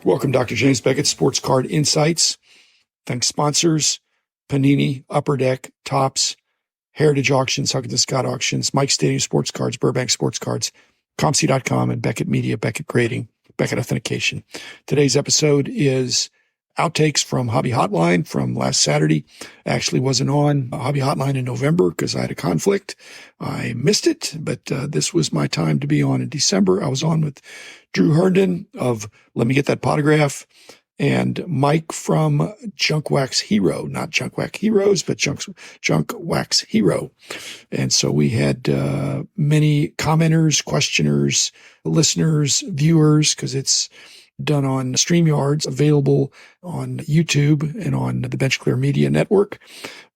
Welcome, Dr. James Beckett, Sports Card Insights. Thanks sponsors, Panini, Upper Deck, Topps, Heritage Auctions, Huggins Scott Auctions, Mike Stadium Sports Cards, Burbank Sports Cards, COMC.com, and Beckett Media, Beckett Grading, Beckett Authentication. Today's episode is outtakes from Hobby Hotline from last Saturday. I actually wasn't on Hobby Hotline in November because I had a conflict. I missed it, but this was my time to be on in December. I was on with Drew Herndon of Let Me Get That Potograph and Mike from Junk Wax Hero, not Junk Wax Heroes, but Junk Wax Hero. And so we had many commenters, questioners, listeners, viewers, because it's done on StreamYards, available on YouTube and on the Bench Clear Media Network,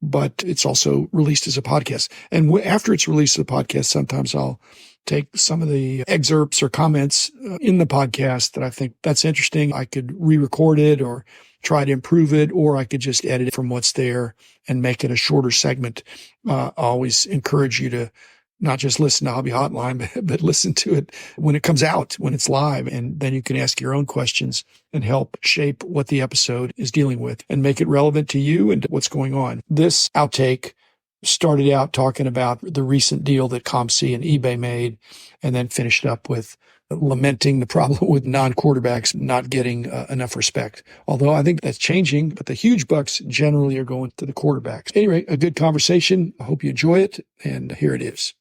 but it's also released as a podcast. And after it's released as a podcast, sometimes I'll take some of the excerpts or comments in the podcast that I think that's interesting. I could re-record it or try to improve it, or I could just edit it from what's there and make it a shorter segment. I always encourage you to not just listen to Hobby Hotline, but listen to it when it comes out, when it's live. And then you can ask your own questions and help shape what the episode is dealing with and make it relevant to you and what's going on. This outtake started out talking about the recent deal that COMC and eBay made, and then finished up with lamenting the problem with non-quarterbacks not getting enough respect. Although I think that's changing, but the huge bucks generally are going to the quarterbacks. Anyway, a good conversation. I hope you enjoy it, and here it is.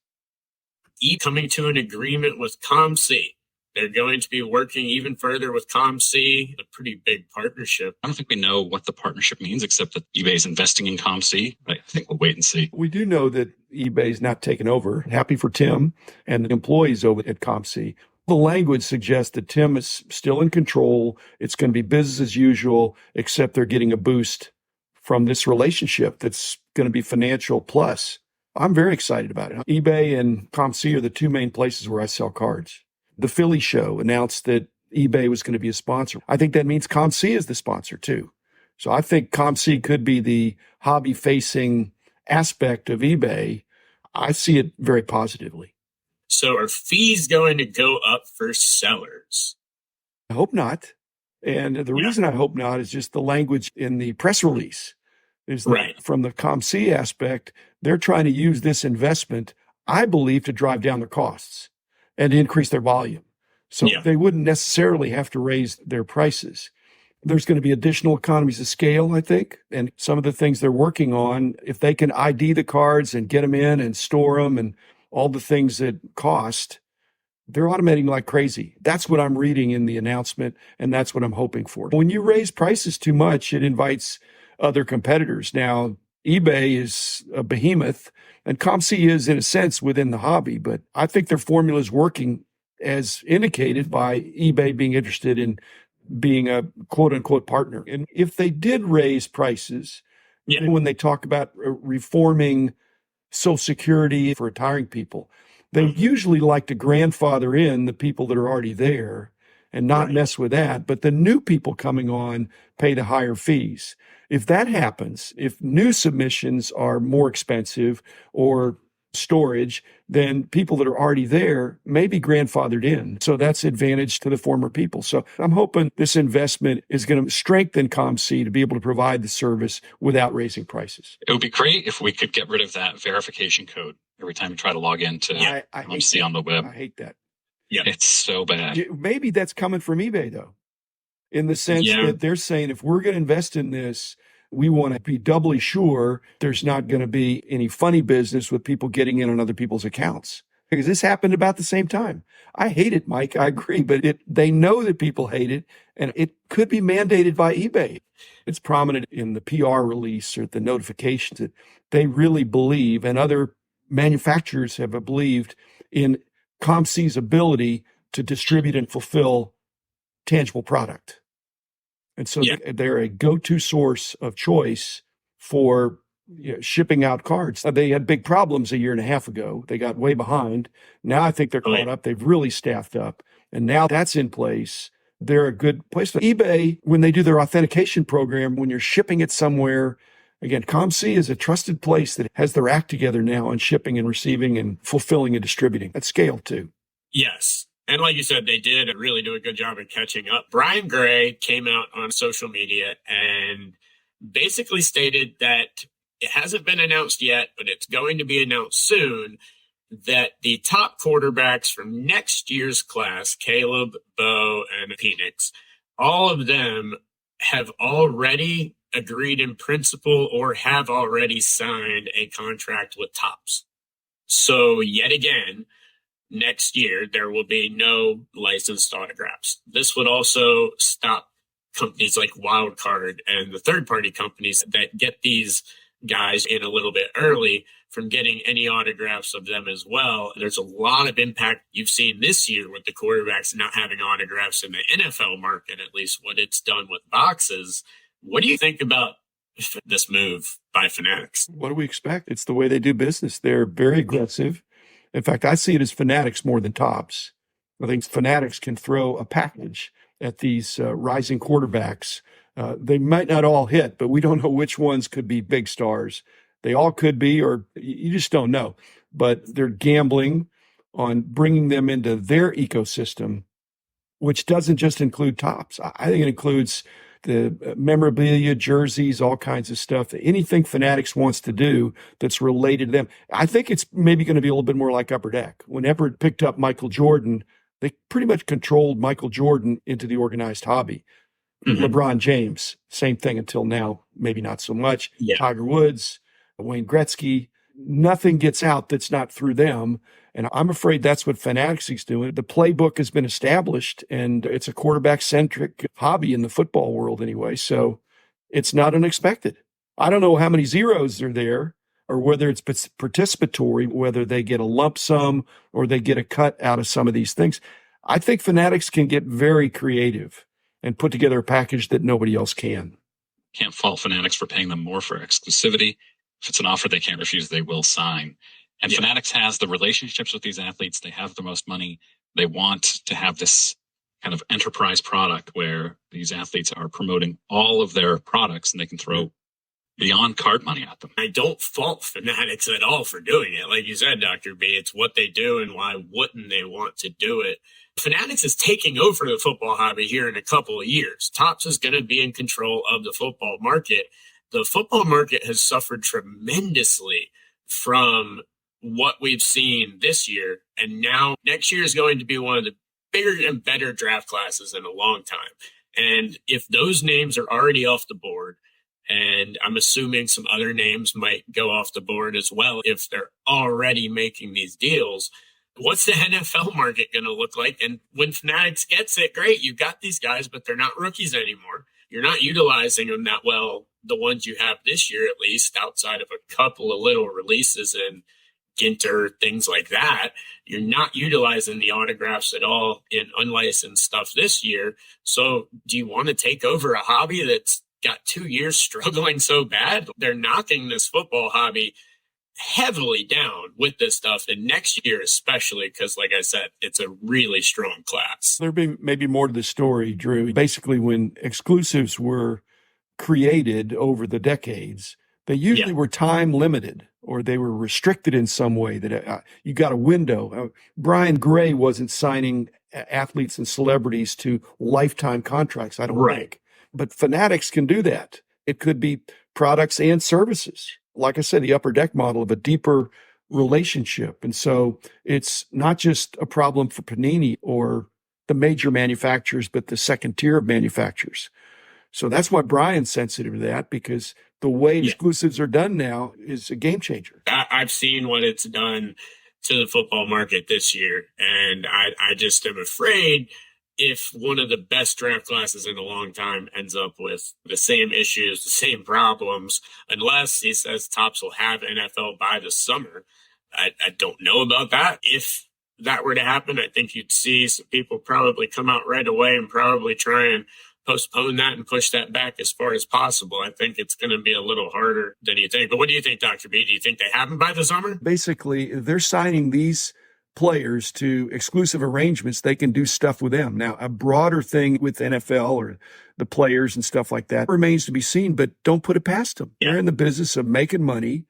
Coming to an agreement with COMC. They're going to be working even further with COMC, a pretty big partnership. I don't think we know what the partnership means, except that eBay is investing in COMC. I think we'll wait and see. We do know that eBay is not taking over. Happy for Tim and the employees over at COMC. The language suggests that Tim is still in control. It's going to be business as usual, except they're getting a boost from this relationship that's going to be financial plus. I'm very excited about it. eBay and COMC are the two main places where I sell cards. The Philly show announced that eBay was going to be a sponsor. I think that means COMC is the sponsor too. So I think COMC could be the hobby-facing aspect of eBay. I see it very positively. So are fees going to go up for sellers? I hope not. And the reason I hope not is just the language in the press release. Is that right. From the COMC aspect, they're trying to use this investment, I believe, to drive down their costs and increase their volume. So they wouldn't necessarily have to raise their prices. There's going to be additional economies of scale, I think. And some of the things they're working on, if they can ID the cards and get them in and store them and all the things that cost, they're automating like crazy. That's what I'm reading in the announcement, and that's what I'm hoping for. When you raise prices too much, it invites other competitors. Now, eBay is a behemoth, and COMC is, in a sense, within the hobby, but I think their formula is working as indicated by eBay being interested in being a quote-unquote partner. And if they did raise prices, when they talk about reforming Social Security for retiring people, they usually like to grandfather in the people that are already there and not mess with that. But the new people coming on pay the higher fees. If that happens, if new submissions are more expensive or storage, then people that are already there may be grandfathered in. So that's advantage to the former people. So I'm hoping this investment is going to strengthen COMC to be able to provide the service without raising prices. It would be great if we could get rid of that verification code every time you try to log into COMC on the web. I hate that. Yeah, it's so bad. Maybe that's coming from eBay, though, in the sense that they're saying, if we're going to invest in this, we want to be doubly sure there's not going to be any funny business with people getting in on other people's accounts. Because this happened about the same time. I hate it, Mike. I agree. But they know that people hate it, and it could be mandated by eBay. It's prominent in the PR release or the notifications that they really believe, and other manufacturers have believed in COMC's ability to distribute and fulfill tangible product. And so they're a go-to source of choice for shipping out cards. They had big problems a year and a half ago. They got way behind. Now I think they're caught up. They've really staffed up. And now that's in place. They're a good place. eBay, when they do their authentication program, when you're shipping it somewhere, again, COMC is a trusted place that has their act together now on shipping and receiving and fulfilling and distributing at scale too. Yes. And like you said, they did really do a good job of catching up. Brian Gray came out on social media and basically stated that it hasn't been announced yet, but it's going to be announced soon, that the top quarterbacks from next year's class, Caleb, Bo, and Phoenix, all of them have already agreed in principle or have already signed a contract with Topps. So yet again, next year, there will be no licensed autographs. This would also stop companies like Wildcard and the third-party companies that get these guys in a little bit early from getting any autographs of them as well. There's a lot of impact you've seen this year with the quarterbacks not having autographs in the NFL market, at least what it's done with boxes. What do you think about this move by Fanatics? What do we expect? It's the way they do business. They're very aggressive. In fact, I see it as Fanatics more than Topps. I think Fanatics can throw a package at these rising quarterbacks. They might not all hit, but we don't know which ones could be big stars. They all could be, or you just don't know. But they're gambling on bringing them into their ecosystem, which doesn't just include Topps. I think it includes the memorabilia, jerseys, all kinds of stuff. Anything Fanatics wants to do that's related to them. I think it's maybe going to be a little bit more like Upper Deck. When Upper picked up Michael Jordan, they pretty much controlled Michael Jordan into the organized hobby. Mm-hmm. LeBron James, same thing until now, maybe not so much. Yeah. Tiger Woods, Wayne Gretzky, nothing gets out that's not through them. And I'm afraid that's what Fanatics is doing. The playbook has been established, and it's a quarterback-centric hobby in the football world anyway. So it's not unexpected. I don't know how many zeros are there or whether it's participatory, whether they get a lump sum or they get a cut out of some of these things. I think Fanatics can get very creative and put together a package that nobody else can. Can't fault Fanatics for paying them more for exclusivity. If it's an offer they can't refuse, they will sign. And yeah. Fanatics has the relationships with these athletes. They have the most money. They want to have this kind of enterprise product where these athletes are promoting all of their products and they can throw beyond card money at them. I don't fault Fanatics at all for doing it. Like you said, Dr. B, it's what they do, and why wouldn't they want to do it? Fanatics is taking over the football hobby here in a couple of years. Topps is going to be in control of the football market. The football market has suffered tremendously from what we've seen this year. And now next year is going to be one of the bigger and better draft classes in a long time. And if those names are already off the board, and I'm assuming some other names might go off the board as well, if they're already making these deals, what's the NFL market going to look like? And when Fanatics gets it, great, you got these guys, but they're not rookies anymore. You're not utilizing them that well, the ones you have this year, at least, outside of a couple of little releases and Ginter, things like that. You're not utilizing the autographs at all in unlicensed stuff this year. So do you want to take over a hobby that's got 2 years struggling so bad? They're knocking this football hobby heavily down with this stuff, and next year especially, because like I said, it's a really strong class. There'll be maybe more to the story, Drew. Basically, when exclusives were created over the decades, they usually were time limited or they were restricted in some way, that you got a window. Brian Gray wasn't signing athletes and celebrities to lifetime contracts, I don't think. But Fanatics can do that. It could be products and services. Like I said, the Upper Deck model of a deeper relationship. And so it's not just a problem for Panini or the major manufacturers, but the second tier of manufacturers. So that's why Brian's sensitive to that, because the way exclusives are done now is a game changer. I've seen what it's done to the football market this year, and I just am afraid if one of the best draft classes in a long time ends up with the same issues, the same problems, unless he says Topps will have NFL by the summer. I don't know about that. If that were to happen, I think you'd see some people probably come out right away and probably try and postpone that and push that back as far as possible. I think it's going to be a little harder than you think. But what do you think, Dr. B? Do you think they have them by the summer? Basically, they're signing these players to exclusive arrangements. They can do stuff with them. Now, a broader thing with NFL or the players and stuff like that remains to be seen, but don't put it past them. They're in the business of making money.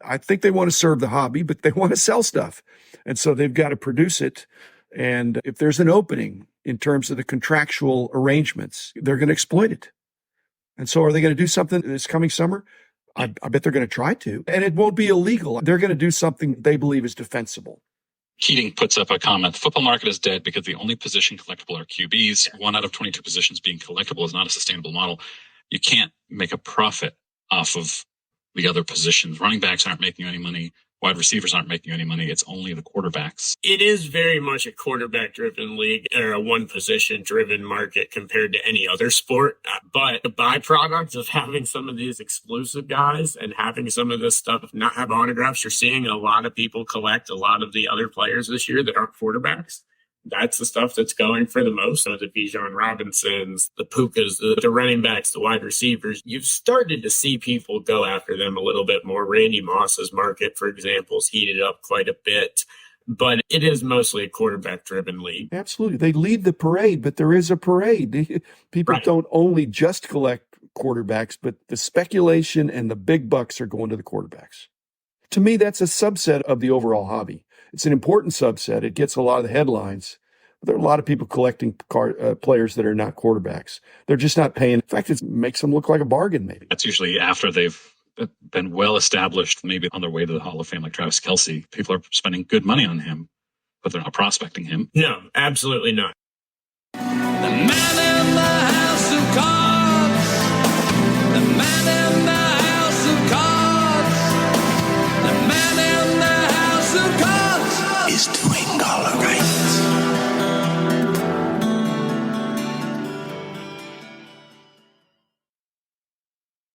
I think they want to serve the hobby, but they want to sell stuff. And so they've got to produce it. And if there's an opening in terms of the contractual arrangements, they're going to exploit it. And so are they going to do something this coming summer? I bet they're going to try to. And it won't be illegal. They're going to do something they believe is defensible. Keating puts up a comment. The football market is dead because the only position collectible are QBs. 1 out of 22 positions being collectible is not a sustainable model. You can't make a profit off of the other positions. Running backs aren't making any money. Wide receivers aren't making any money. It's only the quarterbacks. It is very much a quarterback-driven league or a one-position-driven market compared to any other sport. But the byproduct of having some of these exclusive guys and having some of this stuff not have autographs, you're seeing a lot of people collect a lot of the other players this year that aren't quarterbacks. That's the stuff that's going for the most. So the Bijan Robinsons, the Pukas, the running backs, the wide receivers. You've started to see people go after them a little bit more. Randy Moss's market, for example, is heated up quite a bit. But it is mostly a quarterback-driven league. Absolutely. They lead the parade, but there is a parade. People don't only just collect quarterbacks, but the speculation and the big bucks are going to the quarterbacks. To me, that's a subset of the overall hobby. It's an important subset. It gets a lot of the headlines. But there are a lot of people collecting players that are not quarterbacks. They're just not paying. In fact, it makes them look like a bargain, maybe. That's usually after they've been well established, maybe on their way to the Hall of Fame, like Travis Kelce. People are spending good money on him, but they're not prospecting him. No, absolutely not. The man